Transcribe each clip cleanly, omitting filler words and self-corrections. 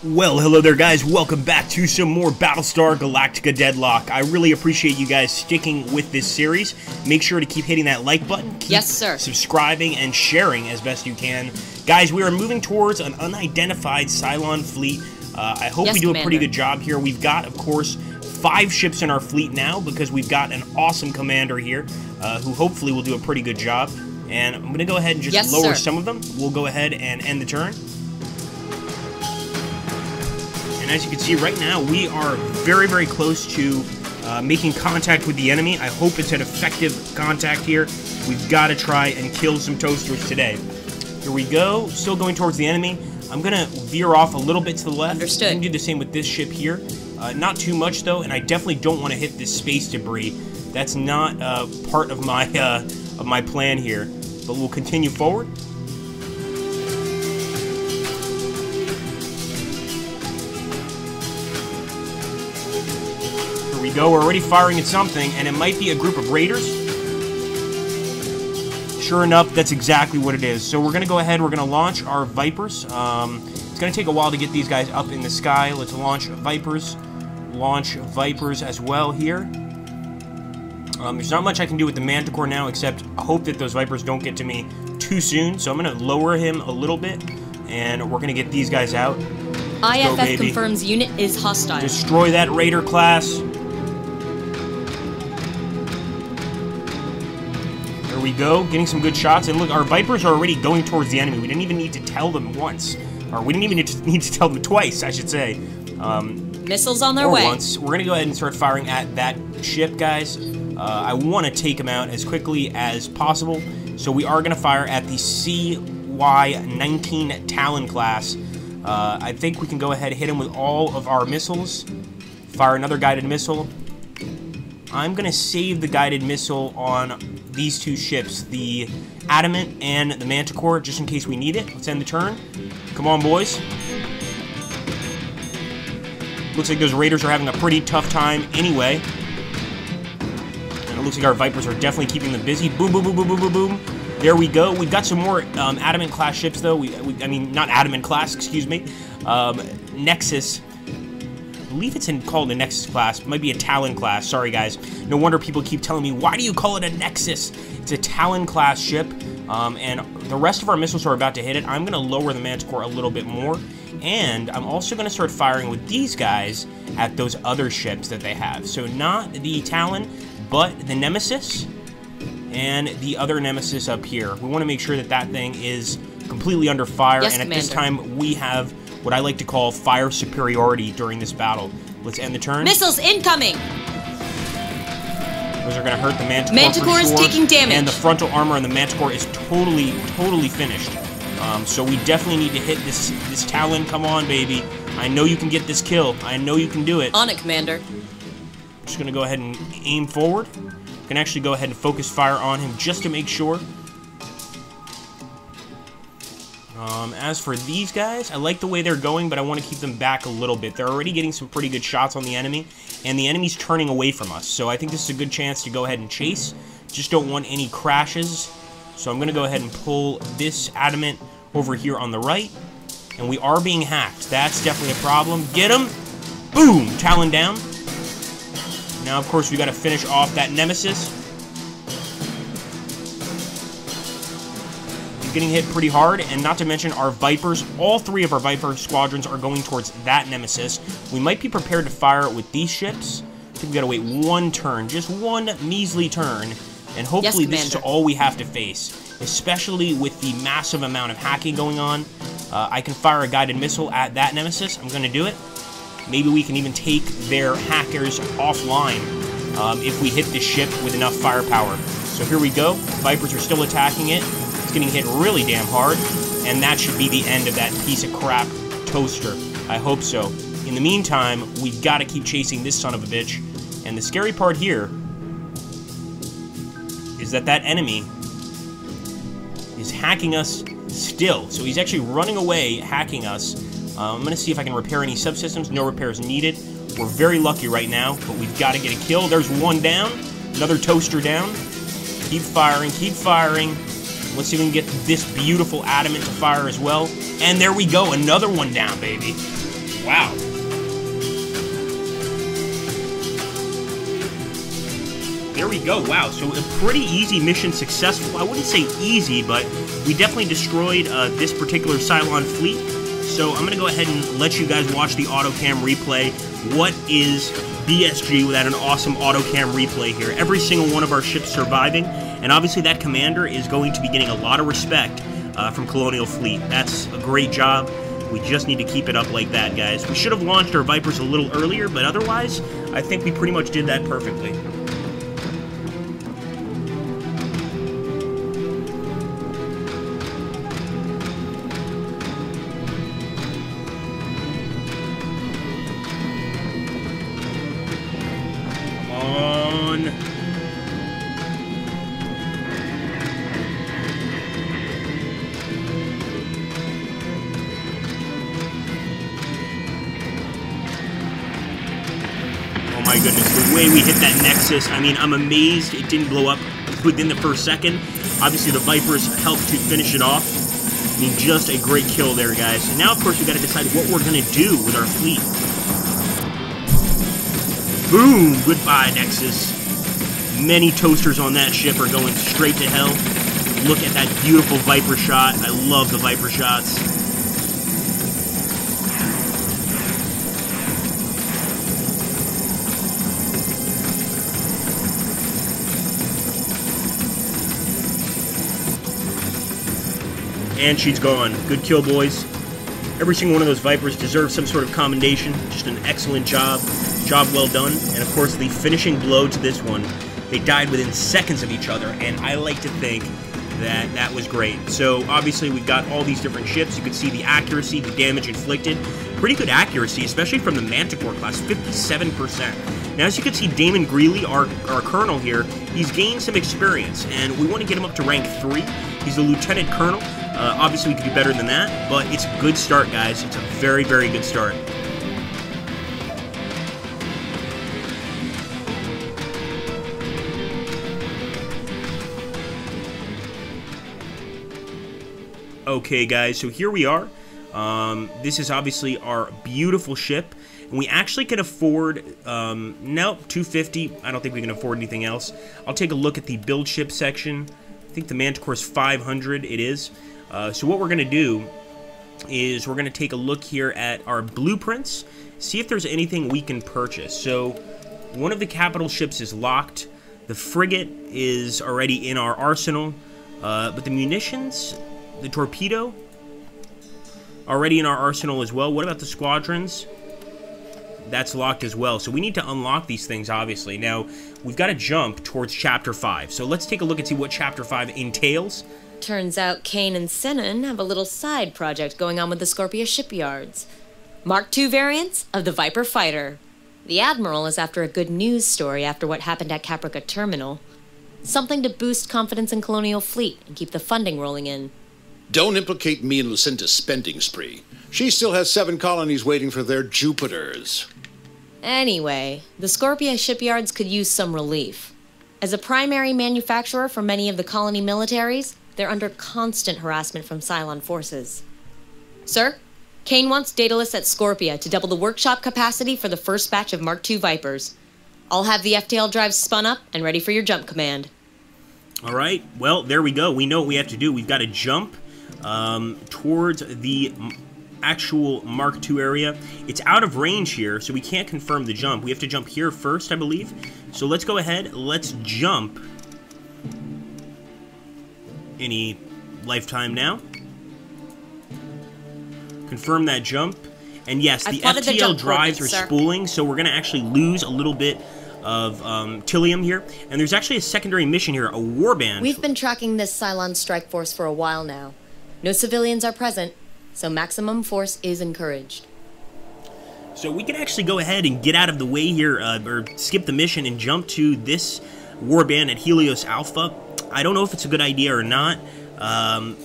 Well, hello there guys, welcome back to some more Battlestar Galactica Deadlock. I really appreciate you guys sticking with this series. Make sure to keep hitting that like button, keep subscribing and sharing as best you can. Guys, we are moving towards an unidentified Cylon fleet. I hope we do a pretty good job here. We've got, of course, 5 ships in our fleet now because we've got an awesome commander here who hopefully will do a pretty good job. And I'm going to go ahead and just lower some of them. We'll go ahead and end the turn. As you can see right now, we are very, very close to making contact with the enemy. I hope it's an effective contact here. We've got to try and kill some toasters today. Here we go. Still going towards the enemy. I'm going to veer off a little bit to the left. Understood. I'm going to do the same with this ship here. Not too much, though, and I definitely don't want to hit this space debris. That's not part of my plan here. But we'll continue forward. We go, we're already firing at something, and it might be a group of raiders. Sure enough, that's exactly what it is. So we're going to go ahead, we're going to launch our Vipers. It's going to take a while to get these guys up in the sky. Let's launch Vipers. Launch Vipers as well here. There's not much I can do with the Manticore now, except hope that those Vipers don't get to me too soon. So I'm going to lower him a little bit, and we're going to get these guys out. IFF confirms unit is hostile. Destroy that Raider class. We go, getting some good shots, and look, our Vipers are already going towards the enemy. We didn't even need to tell them once, or we didn't even need to tell them twice, I should say. Missiles on their way. Once. We're gonna go ahead and start firing at that ship, guys. I want to take them out as quickly as possible, so we are gonna fire at the CY-19 Talon class. I think we can go ahead and hit him with all of our missiles. Fire another guided missile. I'm going to save the guided missile on these two ships, the Adamant and the Manticore, just in case we need it. Let's end the turn. Come on, boys. Looks like those Raiders are having a pretty tough time anyway. And it looks like our Vipers are definitely keeping them busy. Boom, boom, boom, boom, boom, boom, boom. There we go. We've got some more Adamant-class ships, though. I mean, not Adamant-class, excuse me. Nexus. I believe it's called a Nexus class. It might be a Talon class. Sorry, guys. No wonder people keep telling me, why do you call it a Nexus? It's a Talon class ship, and the rest of our missiles are about to hit it. I'm going to lower the Manticore a little bit more, and I'm also going to start firing with these guys at those other ships that they have. So not the Talon, but the Nemesis and the other Nemesis up here. We want to make sure that that thing is completely under fire, and at this time we have what I like to call fire superiority during this battle. Let's end the turn. Missiles incoming! Those are going to hurt the Manticore. Manticore is taking damage. And the frontal armor on the Manticore is totally finished. So we definitely need to hit this Talon. Come on, baby. I know you can get this kill. I know you can do it. On it, Commander. I'm just going to go ahead and aim forward. Can actually go ahead and focus fire on him just to make sure. As for these guys, I like the way they're going, but I want to keep them back a little bit. They're already getting some pretty good shots on the enemy, and the enemy's turning away from us. So I think this is a good chance to go ahead and chase. Just don't want any crashes. So I'm going to go ahead and pull this Adamant over here on the right. And we are being hacked. That's definitely a problem. Get him! Boom! Talon down. Now, of course, we got to finish off that Nemesis. Getting hit pretty hard, and not to mention our Vipers. All 3 of our Viper squadrons are going towards that Nemesis. We might be prepared to fire with these ships. I think we gotta wait one turn, just one measly turn, and hopefully this is all we have to face, especially with the massive amount of hacking going on. I can fire a guided missile at that Nemesis. I'm gonna do it. Maybe we can even take their hackers offline if we hit this ship with enough firepower. So here we go. Vipers are still attacking it. Getting hit really damn hard, and that should be the end of that piece of crap toaster. I hope so. In the meantime, we've got to keep chasing this son of a bitch, and the scary part here is that that enemy is hacking us still. So he's actually running away, hacking us. I'm going to see if I can repair any subsystems. No repairs needed. We're very lucky right now, but we've got to get a kill. There's one down, another toaster down. Keep firing, keep firing. Let's see if we can get this beautiful Adamant to fire as well. And there we go, another one down, baby. Wow. There we go. Wow, so a pretty easy mission successful. I wouldn't say easy, but we definitely destroyed this particular Cylon fleet. So I'm going to go ahead and let you guys watch the autocam replay. What is BSG without an awesome autocam replay here? Every single one of our ships surviving, and obviously that commander is going to be getting a lot of respect from Colonial Fleet. That's a great job. We just need to keep it up like that, guys. We should have launched our Vipers a little earlier, but otherwise, I think we pretty much did that perfectly. Oh my goodness, the way we hit that Nexus, I mean, I'm amazed it didn't blow up within the first second. Obviously, the Vipers helped to finish it off. I mean, just a great kill there, guys. And now, of course, we've got to decide what we're going to do with our fleet. Boom! Goodbye, Nexus. Many toasters on that ship are going straight to hell. Look at that beautiful Viper shot. I love the Viper shots. And she's gone. Good kill, boys. Every single one of those Vipers deserves some sort of commendation. Just an excellent job. Job well done. And of course, the finishing blow to this one. They died within seconds of each other, and I like to think that that was great. So obviously we've got all these different ships. You can see the accuracy, the damage inflicted. Pretty good accuracy, especially from the Manticore class, 57%. Now, as you can see, Damon Greeley, our colonel here, he's gained some experience, and we want to get him up to rank 3. He's a lieutenant colonel. Obviously, we could do better than that, but it's a good start, guys. It's a very, very good start. Okay, guys, so here we are. This is obviously our beautiful ship, and we actually can afford, nope, 250. I don't think we can afford anything else. I'll take a look at the build ship section. I think the Manticore is 500, it is. So what we're going to do is we're going to take a look here at our blueprints, see if there's anything we can purchase. So one of the capital ships is locked. The frigate is already in our arsenal, but the munitions... The torpedo, already in our arsenal as well. What about the squadrons? That's locked as well. So we need to unlock these things, obviously. Now, we've got to jump towards Chapter 5. So let's take a look and see what Chapter 5 entails. Turns out Kane and Sinan have a little side project going on with the Scorpia shipyards. Mark II variants of the Viper fighter. The Admiral is after a good news story after what happened at Caprica Terminal. Something to boost confidence in Colonial Fleet and keep the funding rolling in. Don't implicate me in Lucinda's spending spree. She still has 7 colonies waiting for their Jupiters. Anyway, the Scorpia shipyards could use some relief. As a primary manufacturer for many of the colony militaries, they're under constant harassment from Cylon forces. Sir, Kane wants Daedalus at Scorpia to double the workshop capacity for the first batch of Mark II Vipers. I'll have the FTL drives spun up and ready for your jump command. All right, well, there we go. We know what we have to do. We've got to jump towards the actual Mark II area. It's out of range here, so we can't confirm the jump. We have to jump here first, I believe. So let's go ahead. Let's jump. Any lifetime now? Confirm that jump. And yes, the FTL drives are spooling, so we're going to actually lose a little bit of Tilium here. And there's actually a secondary mission here, a warband. We've been tracking this Cylon strike force for a while now. No civilians are present, so maximum force is encouraged. So we can actually go ahead and get out of the way here, or skip the mission and jump to this warband at Helios Alpha. I don't know if it's a good idea or not,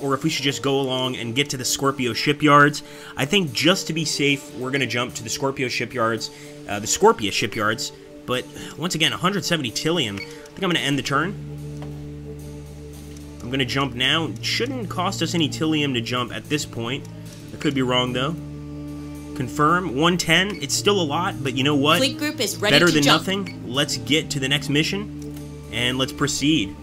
or if we should just go along and get to the Scorpio shipyards. I think just to be safe, we're going to jump to the Scorpio shipyards, the Scorpia shipyards. But once again, 170 Tilium. I think I'm going to end the turn. I'm going to jump now. It shouldn't cost us any Tilium to jump at this point. I could be wrong, though. Confirm. 110. It's still a lot, but you know what? Fleet group is ready Better to than jump. nothing. Let's get to the next mission, and let's proceed.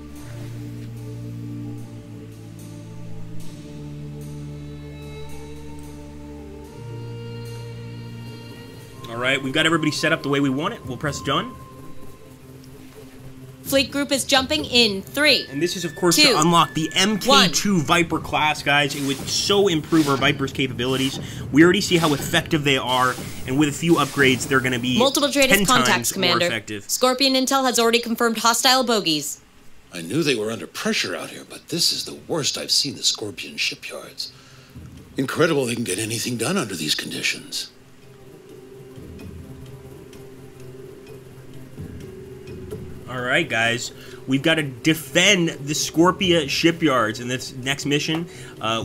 Alright, we've got everybody set up the way we want it. We'll press done. Fleet group is jumping in 3. And this is, of course, 2, to unlock the MK2 Viper class, guys. It would so improve our Viper's capabilities. We already see how effective they are, and with a few upgrades, they're going to be Multiple 10 Tratus contacts, times Commander. more effective. Scorpion Intel has already confirmed hostile bogies. I knew they were under pressure out here, but this is the worst I've seen the Scorpion shipyards. Incredible they can get anything done under these conditions. Alright, guys. We've got to defend the Scorpia shipyards in this next mission.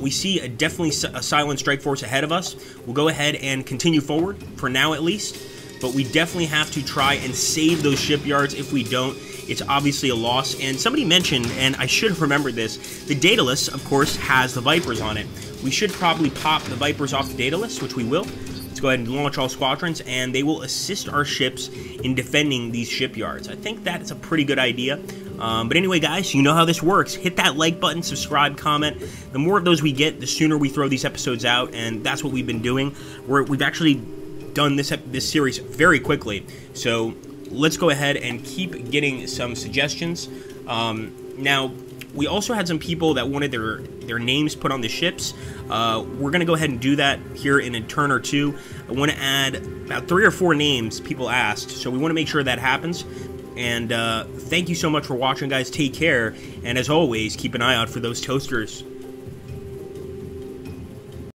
We see definitely a Cylon strike force ahead of us. We'll go ahead and continue forward, for now at least. But we definitely have to try and save those shipyards. If we don't, it's obviously a loss. And somebody mentioned, and I should have remembered this, the data list, of course, has the Vipers on it. We should probably pop the Vipers off the data list, which we will. Let's go ahead and launch all squadrons, and they will assist our ships in defending these shipyards. I think that's a pretty good idea. But anyway, guys, you know how this works. Hit that like button, subscribe, comment. The more of those we get, the sooner we throw these episodes out, and that's what we've been doing. We've actually done this series very quickly, so let's go ahead and keep getting some suggestions. Now, we also had some people that wanted their names put on the ships. We're going to go ahead and do that here in a turn or two. I want to add about 3 or 4 names people asked, so we want to make sure that happens. And thank you so much for watching, guys. Take care, and as always, keep an eye out for those toasters.